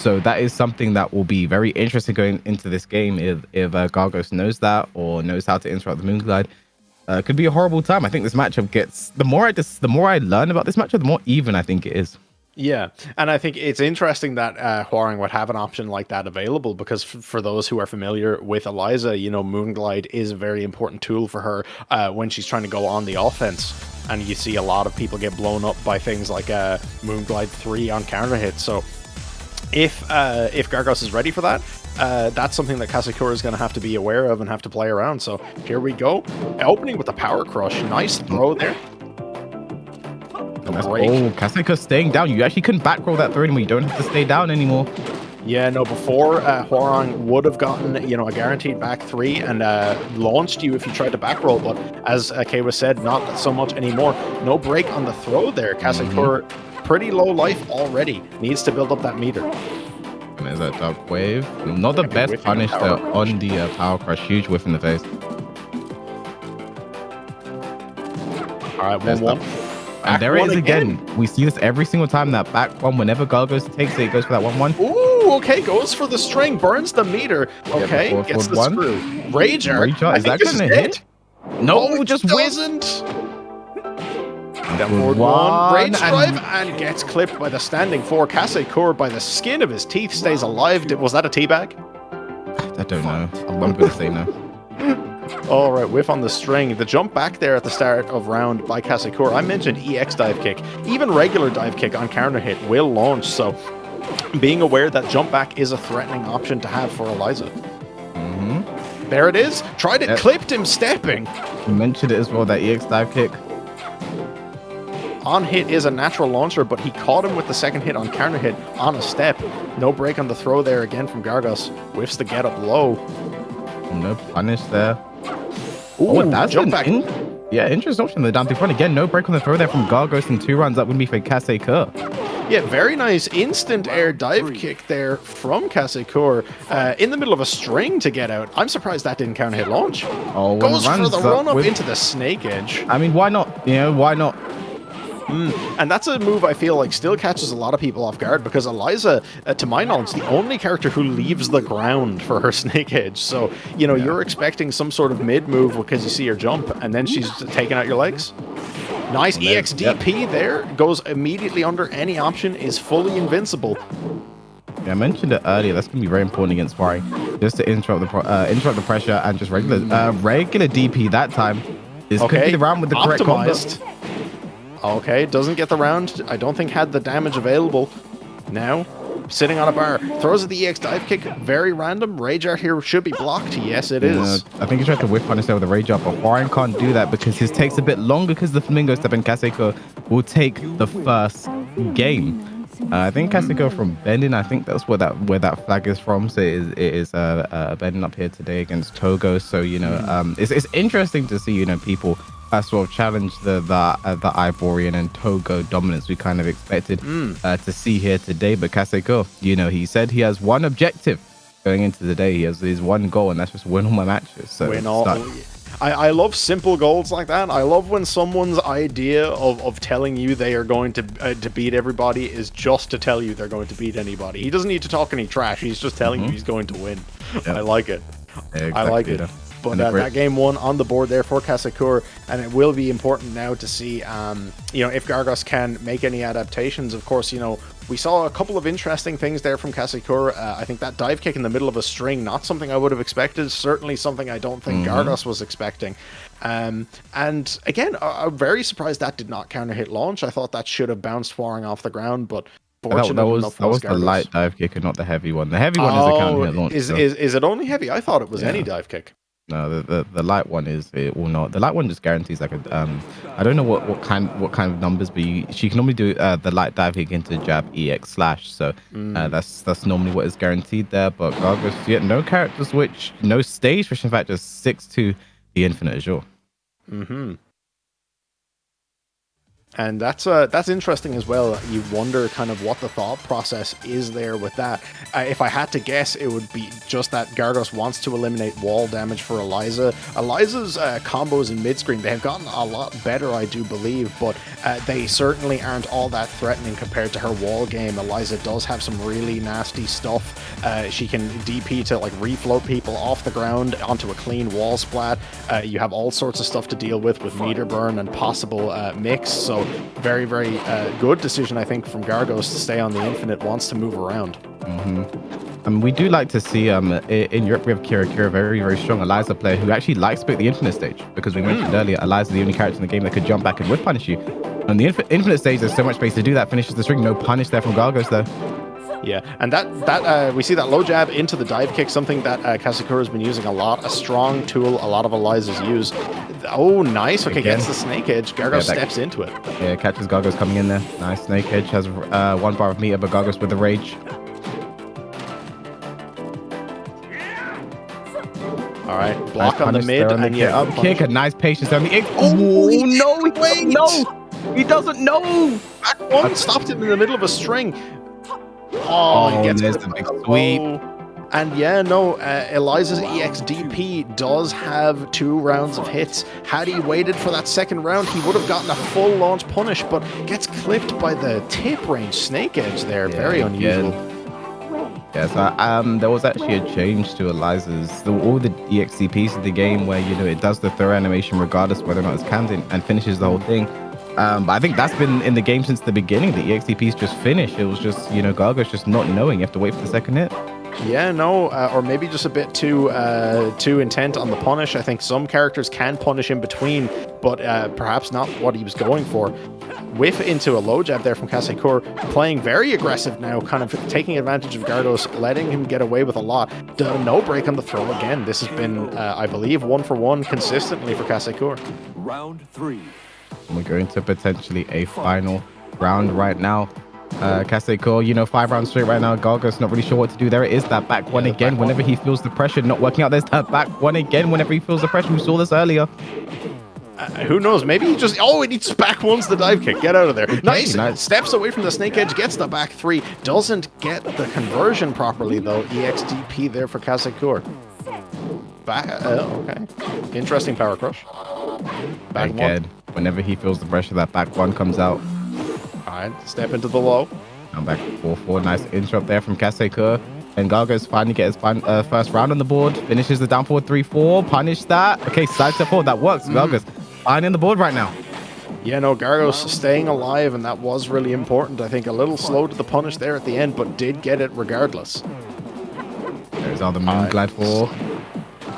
So that is something that will be very interesting going into this game if Gargos knows that or knows how to interrupt the Moonglide. Could be a horrible time. I think this matchup gets the more I learn about this matchup, the more even I think it is. Yeah, and I think it's interesting that Hwoarang would have an option like that available because for those who are familiar with Eliza, you know, Moonglide is a very important tool for her when she's trying to go on the offense. And you see a lot of people get blown up by things like Moonglide 3 on counter hit. So if Gargos is ready for that, that's something that CasseCoeur is going to have to be aware of and have to play around. So here we go. Opening with the Power Crush. Nice throw there. Oh, CasseCoeur staying down. You actually couldn't back roll that throw anymore. You don't have to stay down anymore. Yeah, no, before Hwoarang would have gotten, you know, a guaranteed back 3 and launched you if you tried to back roll, but as Kay was said, not so much anymore. No break on the throw there. CasseCoeur, pretty low life already. Needs to build up that meter. And there's that dark wave. Not the best punish there on the Power Crush. Huge whiff in the face. All right, 1-1. And there it is again. We see this every single time, that back one. Whenever Gargos takes it, it goes for that 1-1. Ooh, okay, goes for the string, burns the meter. Okay, yeah, gets the screw. Rager, is that going to hit? No, just wasn't. Down forward 1, Rage Drive, and gets clipped by the standing 4. CasseCoeur by the skin of his teeth stays alive. Was that a teabag? I don't know. I'm going to say no. All right, whiff on the string. The jump back there at the start of round by CasseCoeur. I mentioned EX dive kick. Even regular dive kick on counter hit will launch. So being aware that jump back is a threatening option to have for Eliza. There it is. Tried it, clipped him stepping. You mentioned it as well, that EX dive kick. On hit is a natural launcher, but he caught him with the second hit on counter hit on a step. No break on the throw there again from Gargos. Whiffs the get up low. No punish there. Ooh, that's jump back. Yeah, interesting option. The down through front again. No break on the throw there from Gargos, and 2 runs up would be for CasseCoeur. Yeah, very nice instant air dive kick there from CasseCoeur in the middle of a string to get out. I'm surprised that didn't counter hit launch. Oh, goes for the run up into the snake edge. I mean, why not? You know, why not? And that's a move I feel like still catches a lot of people off guard because Eliza, to my knowledge, the only character who leaves the ground for her snake edge. So, you know, you're expecting some sort of mid move because you see her jump and then she's taking out your legs. Nice EXDP there. Goes immediately under any option, is fully invincible. Yeah, I mentioned it earlier. That's going to be very important against Hwoarang. Just to interrupt the pressure and just regular DP that time. This could be the round with the correct combo. Okay, doesn't get the round. I don't think had the damage available. Now, sitting on a bar. Throws at the EX dive kick. Very random. Rage Art here should be blocked. Yes, it is. I think he tried to whiff punish there with a Rage Art, but Hwoarang can't do that because his takes a bit longer because the Flamingo Step, and CasseCoeur will take the first game. I think CasseCoeur from Bending. I think that's where that flag is from. So it is Bending up here today against Togo. So, you know, it's interesting to see, you know, people sort of challenge the Ivorian and Togo dominance we kind of expected to see here today. But CasseCoeur, you know, he said he has one objective going into the day. He has his one goal, and that's just win all my matches. So win all. I love simple goals like that. I love when someone's idea of telling you they are going to beat everybody is just to tell you they're going to beat anybody. He doesn't need to talk any trash. He's just telling you he's going to win. Yep. I like it. Exactly. I like it. But that game 1 on the board there for CasseCoeur, and it will be important now to see, you know, if Gargos can make any adaptations. Of course, you know, we saw a couple of interesting things there from CasseCoeur. I think that dive kick in the middle of a string, not something I would have expected. Certainly something I don't think Gargos was expecting. And again, I'm very surprised that did not counter hit launch. I thought that should have bounced Hwoarang off the ground, but that was the light dive kick and not the heavy one. The heavy one is a counter hit launch. Is it only heavy? I thought it was any dive kick. No, the light one is, it will not. The light one just guarantees like a I don't know what kind of numbers, but she can normally do the light dive kick into jab EX slash. So that's normally what is guaranteed there. But Gargos, yeah, no character switch, no stage switch. In fact, just 6 to the infinite Azure. And that's interesting as well. You wonder kind of what the thought process is there with that. If I had to guess, it would be just that Gargos wants to eliminate wall damage for Eliza. Eliza's combos in mid-screen, they have gotten a lot better, I do believe, but they certainly aren't all that threatening compared to her wall game. Eliza does have some really nasty stuff. She can DP to like refloat people off the ground onto a clean wall splat. You have all sorts of stuff to deal with meter burn and possible mix. So very, very good decision, I think, from Gargos to stay on the Infinite, wants to move around. We do like to see in Europe we have CasseCoeur, a very, very strong Eliza player who actually likes to pick the Infinite stage, because we mentioned earlier Eliza the only character in the game that could jump back and whiff punish you. On the Infinite stage, there's so much space to do that. Finishes the string, no punish there from Gargos though. Yeah, and that we see that low jab into the dive kick, something that CasseCoeur has been using a lot, a strong tool a lot of Elizas use. Oh, nice. Okay, gets the snake edge. Gargos steps into it. Yeah, catches Gargos coming in there. Nice snake edge, has 1 bar of meter, but Gargos with the rage. All right, block on the mid, and yeah, up kick, a nice patience on the. Oh no, he doesn't know. Back one stopped him in the middle of a string. Oh, he gets there's the big sweep. And yeah, no, Eliza's EXDP does have 2 rounds of hits. Had he waited for that second round, he would have gotten a full launch punish, but gets clipped by the tip range snake edge there. Yeah, very unusual. Yeah, so there was actually a change to Eliza's, all the EXDPs of the game where, you know, it does the throw animation regardless whether or not it's canned and finishes the whole thing. But I think that's been in the game since the beginning. The EXDPs just finish. It was just, you know, Gargos just not knowing. You have to wait for the second hit. Yeah, no, or maybe just a bit too intent on the punish. I think some characters can punish in between, but perhaps not what he was going for. Whiff into a low jab there from CasseCoeur, playing very aggressive now, kind of taking advantage of Gargos, letting him get away with a lot. No break on the throw again. This has been, I believe, 1-for-1 consistently for CasseCoeur. Round 3. We're going to potentially a final round right now. CasseCoeur, you know, 5 rounds straight right now. Gargos not really sure what to do. There it is, that back one again. Whenever he feels the pressure not working out, there's that back one again. Whenever he feels the pressure, we saw this earlier. Who knows? Maybe he just... Oh, he just back ones the dive kick. Get out of there. Nice. Steps away from the snake edge, gets the back 3. Doesn't get the conversion properly, though. EXDP there for CasseCoeur. Back... okay. Interesting power crush. Back again. Whenever he feels the pressure, that back one comes out. All right, step into the low. I'm back 4-4. Nice interrupt there from CasseCoeur. And Gargos finally gets his first round on the board. Finishes the down forward 3-4. Punish that. Okay, side step forward. That works. Gargos fine in the board right now. Yeah, no, Gargos staying alive, and that was really important. I think a little slow to the punish there at the end, but did get it regardless. There's all the moon glide 4.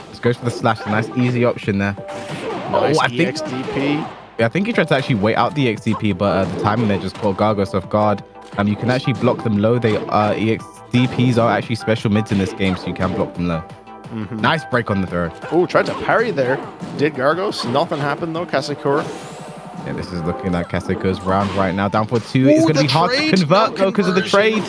Just goes for the slash. A nice easy option there. Nice EXDP. I think he tried to actually wait out the XDP, but the timing there just caught Gargos off guard. You can actually block them low. They EXDPs are actually special mids in this game, so you can block them low. Nice break on the throw. Oh, tried to parry there. Did Gargos? Nothing happened though. CasseCoeur. Yeah, this is looking like CasseCoeur's round right now. Down for 2. It's going to be hard to convert though because of the trade.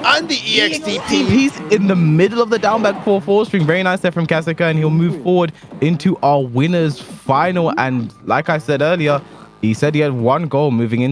And the EXDP. He's in the middle of the down back 4-4 string. Very nice there from CasseCoeur, and he'll move forward into our winners final. And like I said earlier, he said he had 1 goal moving into